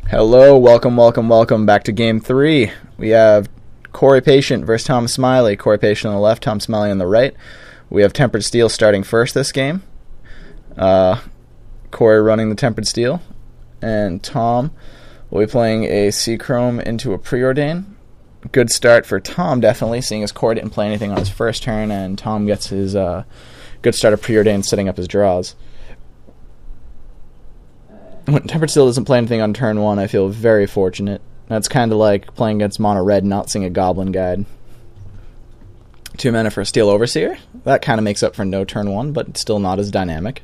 Hello, welcome back to Game 3. We have Corey Patient versus Tom Smiley. Corey Patient on the left, Tom Smiley on the right. We have Tempered Steel starting first this game. Corey running the Tempered Steel. And Tom will be playing a C-Chrome into a Preordain. Good start for Tom, definitely, seeing as Corey didn't play anything on his first turn, and Tom gets his good start of Preordain setting up his draws. When Tempered Steel doesn't play anything on turn 1, I feel very fortunate. That's kind of like playing against Mono Red and not seeing a Goblin Guide. 2 mana for a Steel Overseer. That kind of makes up for no turn 1, but it's still not as dynamic.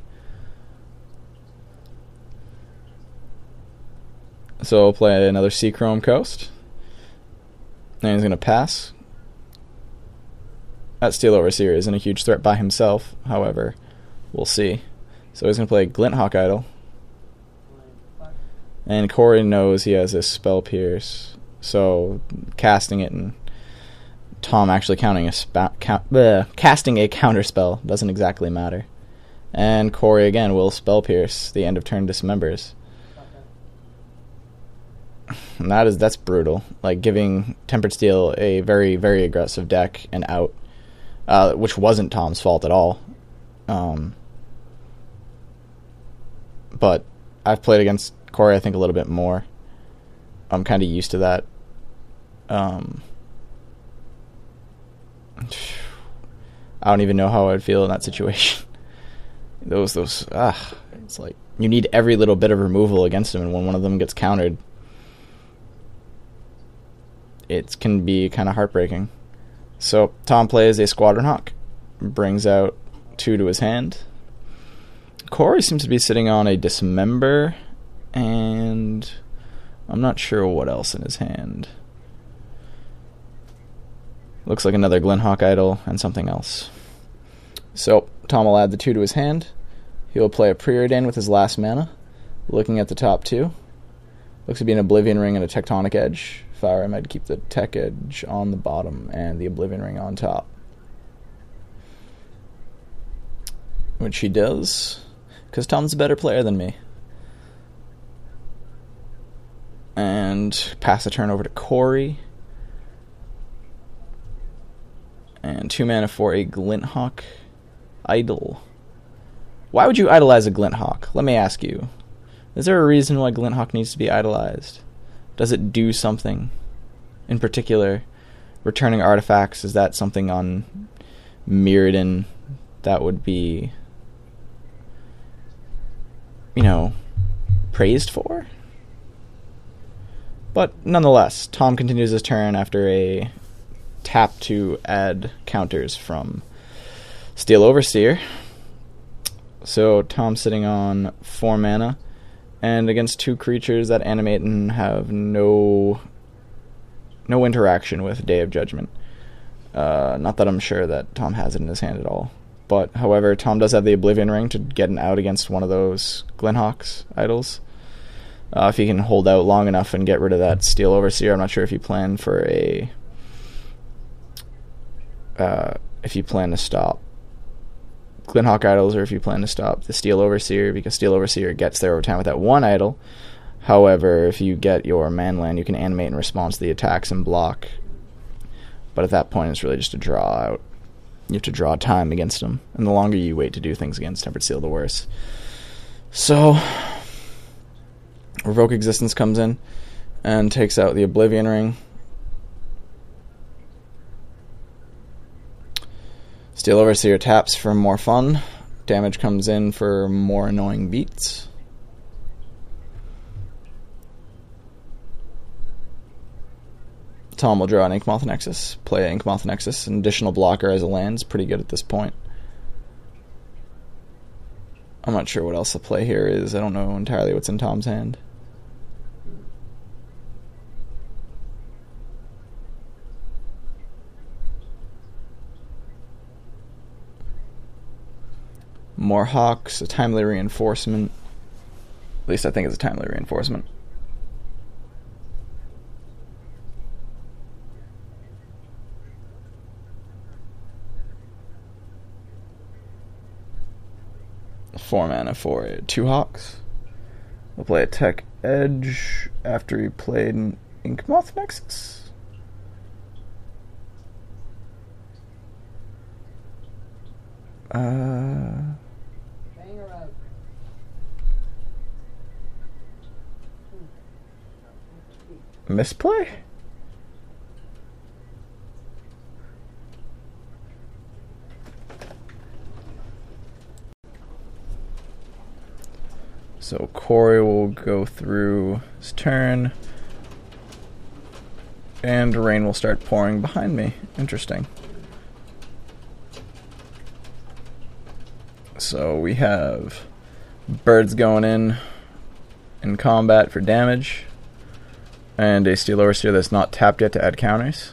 So we'll play another C-Chrome Coast. And he's going to pass. That Steel Overseer isn't a huge threat by himself, however, we'll see. So he's going to play Glinthawk Idol. And Corey knows he has this Spell Pierce, so casting it and Tom actually casting a counter spell doesn't exactly matter. And Corey again will Spell Pierce the end of turn dismembers. And that's brutal. Like giving Tempered Steel a very, very aggressive deck and out, which wasn't Tom's fault at all. But I've played against Corey, I think, a little bit more. I'm kind of used to that. I don't even know how I'd feel in that situation. It's like you need every little bit of removal against him, and when one of them gets countered, it can be kind of heartbreaking. So Tom plays a Squadron Hawk, brings out 2 to his hand. Corey seems to be sitting on a Dismember, and I'm not sure what else in his hand. Looks like another Glinthawk Idol and something else. So Tom will add the 2 to his hand. He will play a Preordain with his last mana. Looking at the top 2. Looks to be an Oblivion Ring and a Tectonic Edge. If I were him, I'd keep the Tech Edge on the bottom and the Oblivion Ring on top. Which he does, because Tom's a better player than me. And pass the turn over to Corey. And 2 mana for a Glinthawk Idol. Why would you idolize a Glinthawk? Let me ask you. Is there a reason why Glinthawk needs to be idolized? Does it do something in particular? Returning artifacts, is that something on Mirrodin that would be, praised for? But nonetheless, Tom continues his turn after a tap to add counters from Steel Overseer. So Tom's sitting on 4 mana, and against 2 creatures that animate and have no interaction with Day of Judgment. Not that I'm sure that Tom has it in his hand at all. But, however, Tom does have the Oblivion Ring to get an out against one of those Glinthawk's idols. If he can hold out long enough and get rid of that Steel Overseer. I'm not sure if you plan for if you plan to stop Glinthawk idols, or if you plan to stop the Steel Overseer, because Steel Overseer gets there over time with that 1 idol. However, if you get your manland, you can animate in response to the attacks and block. But at that point, it's really just a draw out. You have to draw time against them, and the longer you wait to do things against Tempered Steel, the worse. So Revoke Existence comes in and takes out the Oblivion Ring. Steel Overseer taps for more fun. Damage comes in for more annoying beats. Tom will draw an Inkmoth Nexus, play Inkmoth Nexus, an additional blocker as a land is pretty good at this point. I'm not sure what else the play here is. I don't know entirely what's in Tom's hand. More Hawks, a Timely Reinforcement. At least I think it's a Timely Reinforcement. Four mana for 2 Hawks. He'll play a Tech Edge after he played an Inkmoth Nexus. Misplay? So Corey will go through his turn, and rain will start pouring behind me. Interesting. So we have birds going in combat for damage, and a Steel Overseer that's not tapped yet to add counters.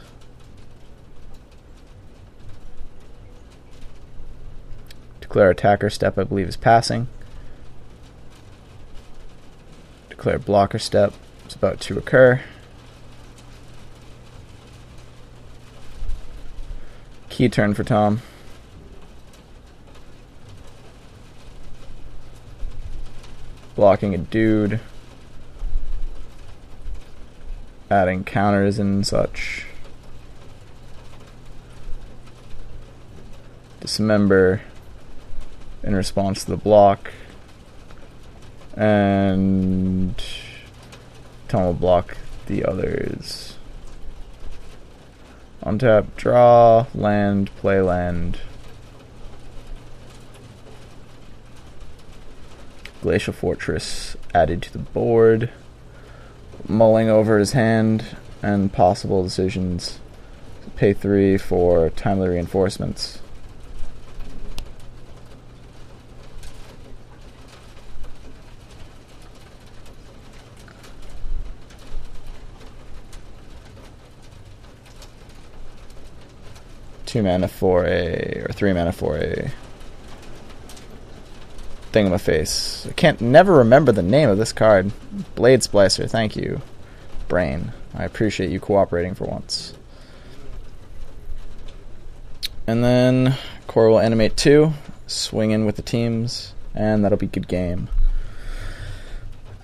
Declare attacker step, I believe, is passing. Declare blocker step is about to occur. Key turn for Tom. Blocking a dude. Adding counters and such. Dismember in response to the block. And Tom will block the others. Untap, draw, land, play land. Glacial Fortress added to the board. Mulling over his hand and possible decisions. Pay 3 for timely reinforcements. Two mana for a, or 3 mana for a Thingamaface. I can't never remember the name of this card. Blade Splicer, thank you, Brain. I appreciate you cooperating for once. And then Core will animate 2, swing in with the teams, and that'll be good game.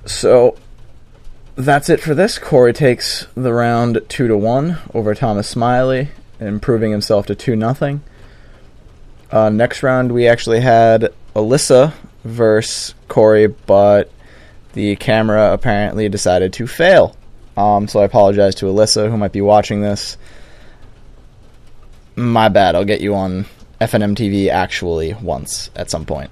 So that's it for this. Corey takes the round 2-1 over Thomas Smiley, improving himself to 2-0. Next round we actually had Alyssa versus Corey, but the camera apparently decided to fail. So I apologize to Alyssa, who might be watching this. My bad. I'll get you on FNM TV actually once at some point.